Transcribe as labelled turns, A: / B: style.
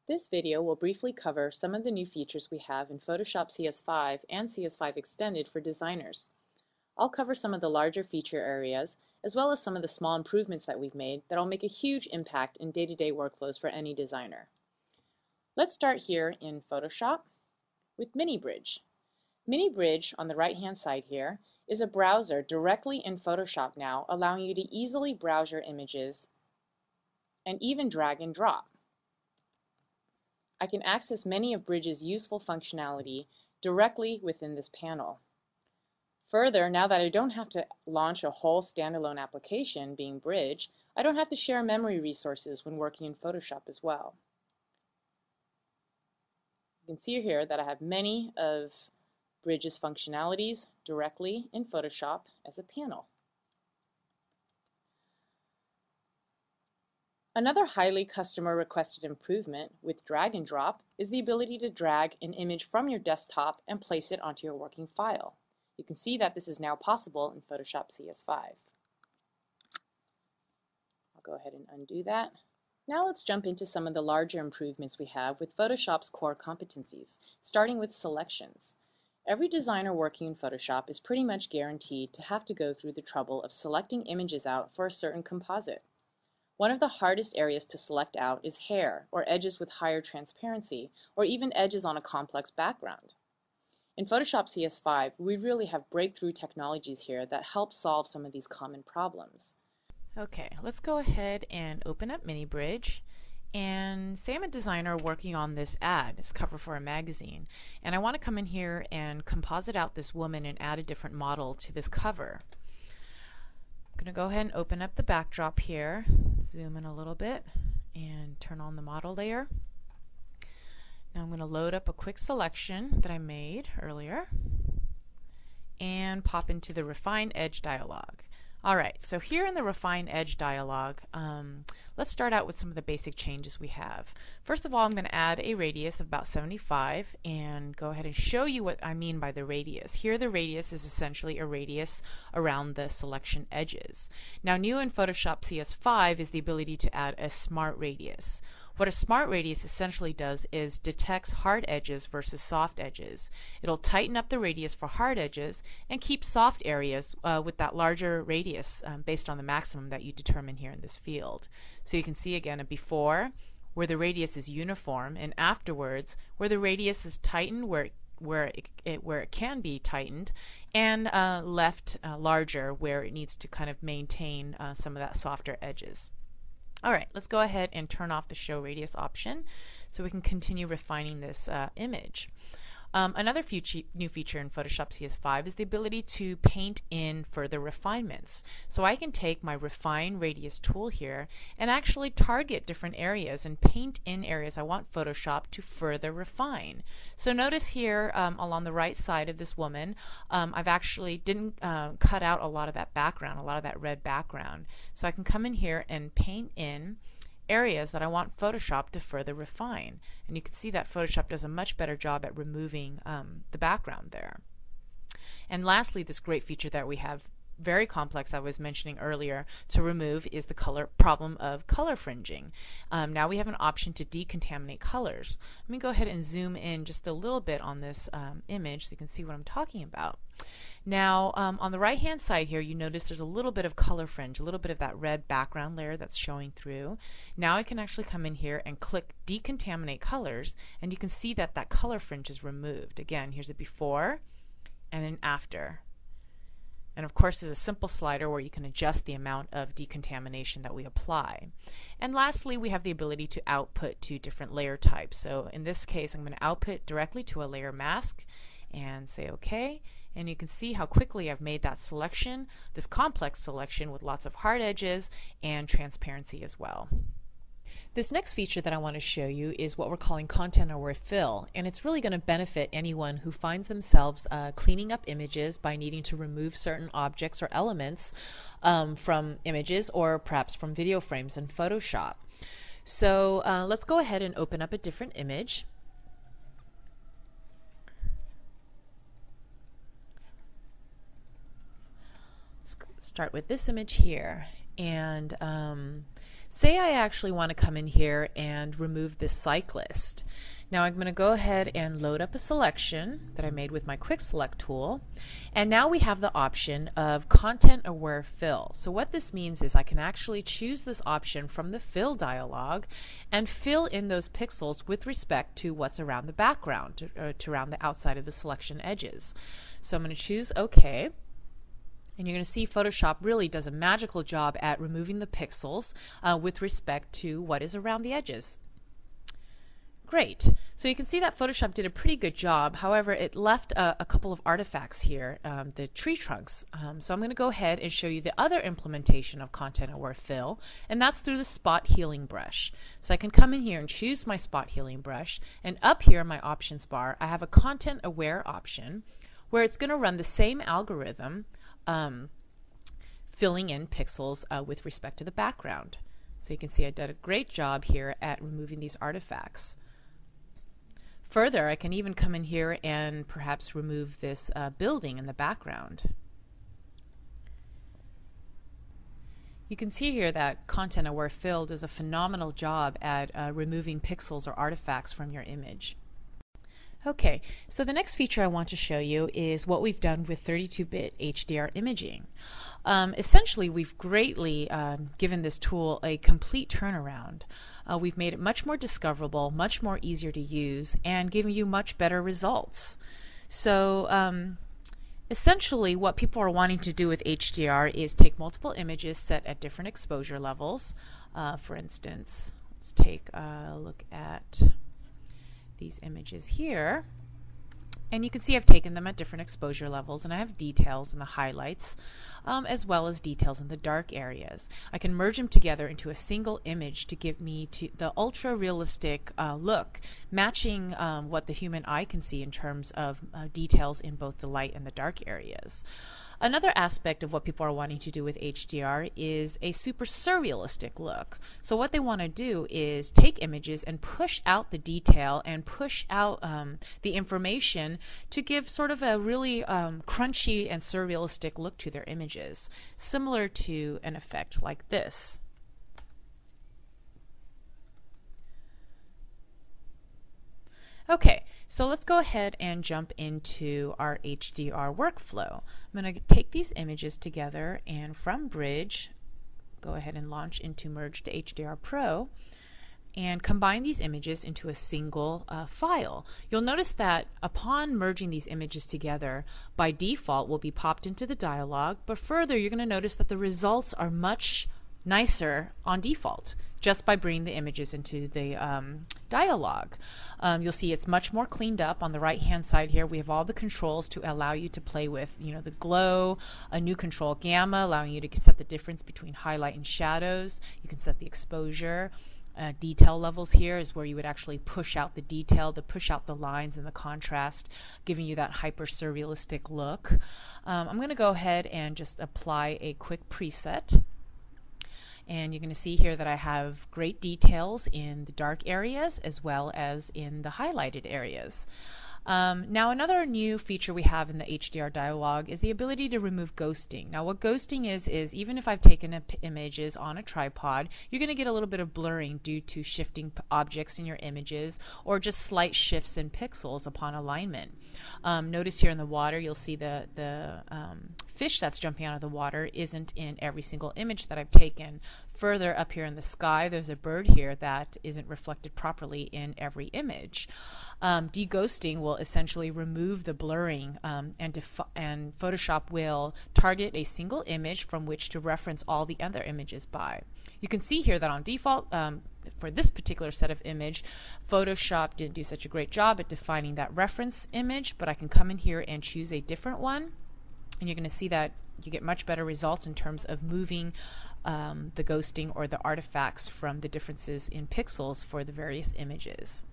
A: This video will briefly cover some of the new features we have in Photoshop CS5 and CS5 Extended for designers. I'll cover some of the larger feature areas, as well as some of the small improvements that we've made that will make a huge impact in day-to-day workflows for any designer. Let's start here in Photoshop with Mini Bridge. Mini Bridge on the right-hand side here is a browser directly in Photoshop now, allowing you to easily browse your images and even drag and drop. I can access many of Bridge's useful functionality directly within this panel. Further, now that I don't have to launch a whole standalone application being Bridge, I don't have to share memory resources when working in Photoshop as well. You can see here that I have many of Bridge's functionalities directly in Photoshop as a panel. Another highly customer requested improvement with drag and drop is the ability to drag an image from your desktop and place it onto your working file. You can see that this is now possible in Photoshop CS5. I'll go ahead and undo that. Now let's jump into some of the larger improvements we have with Photoshop's core competencies, starting with selections. Every designer working in Photoshop is pretty much guaranteed to have to go through the trouble of selecting images out for a certain composite. One of the hardest areas to select out is hair, or edges with higher transparency, or even edges on a complex background. In Photoshop CS5, we really have breakthrough technologies here that help solve some of these common problems.
B: Okay, let's go ahead and open up Mini Bridge. And say I'm a designer working on this ad, this cover for a magazine, and I want to come in here and composite out this woman and add a different model to this cover. I'm going to go ahead and open up the backdrop here, zoom in a little bit, and turn on the model layer. Now I'm going to load up a quick selection that I made earlier and pop into the Refine Edge dialog. Alright, so here in the Refine Edge dialog, let's start out with some of the basic changes we have. First of all, I'm going to add a radius of about 75 and go ahead and show you what I mean by the radius. Here the radius is essentially a radius around the selection edges. Now new in Photoshop CS5 is the ability to add a smart radius. What a smart radius essentially does is detects hard edges versus soft edges. It'll tighten up the radius for hard edges and keep soft areas with that larger radius based on the maximum that you determine here in this field. So you can see again a before where the radius is uniform, and afterwards where the radius is tightened where it can be tightened, and left larger where it needs to kind of maintain some of that softer edges. Alright, let's go ahead and turn off the show radius option so we can continue refining this image. Another new feature in Photoshop CS5 is the ability to paint in further refinements. So I can take my Refine Radius tool here and actually target different areas and paint in areas I want Photoshop to further refine. So notice here along the right side of this woman, I've actually didn't cut out a lot of that background, a lot of that red background. So I can come in here and paint in areas that I want Photoshop to further refine. And you can see that Photoshop does a much better job at removing the background there. And lastly, this great feature that we have, very complex, I was mentioning earlier, to remove is the problem of color fringing. Now we have an option to decontaminate colors. Let me go ahead and zoom in just a little bit on this image so you can see what I'm talking about. Now on the right hand side here you notice there's a little bit of color fringe, a little bit of that red background layer that's showing through. Now I can actually come in here and click decontaminate colors, and you can see that that color fringe is removed. Again, here's a before and an after. And of course there's a simple slider where you can adjust the amount of decontamination that we apply. And lastly, we have the ability to output to different layer types. So in this case I'm going to output directly to a layer mask and say OK. And you can see how quickly I've made that selection, this complex selection with lots of hard edges and transparency as well. This next feature that I want to show you is what we're calling ContentAware Fill, and it's really going to benefit anyone who finds themselves cleaning up images by needing to remove certain objects or elements from images or perhaps from video frames in Photoshop. So let's go ahead and open up a different image. Let's start with this image here, and Say I actually want to come in here and remove this cyclist. Now I'm going to go ahead and load up a selection that I made with my quick select tool, and now we have the option of ContentAware Fill. So what this means is I can actually choose this option from the Fill dialog and fill in those pixels with respect to what's around the background, to around the outside of the selection edges. So I'm going to choose OK. And you're going to see Photoshop really does a magical job at removing the pixels with respect to what is around the edges. Great. So you can see that Photoshop did a pretty good job. However, it left a couple of artifacts here, the tree trunks. So I'm going to go ahead and show you the other implementation of ContentAware Fill, and that's through the spot healing brush. So I can come in here and choose my spot healing brush, and up here in my options bar, I have a Content Aware option where it's going to run the same algorithm filling in pixels with respect to the background. So you can see I did a great job here at removing these artifacts. Further, I can even come in here and perhaps remove this building in the background. You can see here that ContentAware Fill does a phenomenal job at removing pixels or artifacts from your image. Okay, so the next feature I want to show you is what we've done with 32-bit HDR imaging. Essentially, we've greatly given this tool a complete turnaround. We've made it much more discoverable, much more easier to use, and giving you much better results. So essentially, what people are wanting to do with HDR is take multiple images set at different exposure levels. For instance, let's take a look at these images here, and you can see I've taken them at different exposure levels, and I have details in the highlights as well as details in the dark areas. I can merge them together into a single image to give me the ultra realistic look, matching what the human eye can see in terms of details in both the light and the dark areas. Another aspect of what people are wanting to do with HDR is a super surrealistic look. So what they want to do is take images and push out the detail and push out the information to give sort of a really crunchy and surrealistic look to their images, similar to an effect like this. Okay, so let's go ahead and jump into our HDR workflow. I'm going to take these images together, and from Bridge, go ahead and launch into Merge to HDR Pro and combine these images into a single file. You'll notice that upon merging these images together, by default will be popped into the dialog, but further you're going to notice that the results are much nicer on default just by bringing the images into the dialog. You'll see it's much more cleaned up. On the right hand side here we have all the controls to allow you to play with, the glow, a new control gamma allowing you to set the difference between highlight and shadows. You can set the exposure. Detail levels here is where you would actually push out the detail, push out the lines and the contrast, giving you that hyper surrealistic look. I'm going to go ahead and just apply a quick preset. And you're going to see here that I have great details in the dark areas as well as in the highlighted areas. Now another new feature we have in the HDR dialog is the ability to remove ghosting. Now what ghosting is even if I've taken images on a tripod, you're going to get a little bit of blurring due to shifting objects in your images or just slight shifts in pixels upon alignment. Notice here in the water you'll see the fish that's jumping out of the water isn't in every single image that I've taken. Further up here in the sky there's a bird here that isn't reflected properly in every image. Deghosting will essentially remove the blurring and Photoshop will target a single image from which to reference all the other images by. You can see here that on default for this particular set of image, Photoshop didn't do such a great job at defining that reference image, but I can come in here and choose a different one, and you're going to see that you get much better results in terms of moving the ghosting or the artifacts from the differences in pixels for the various images.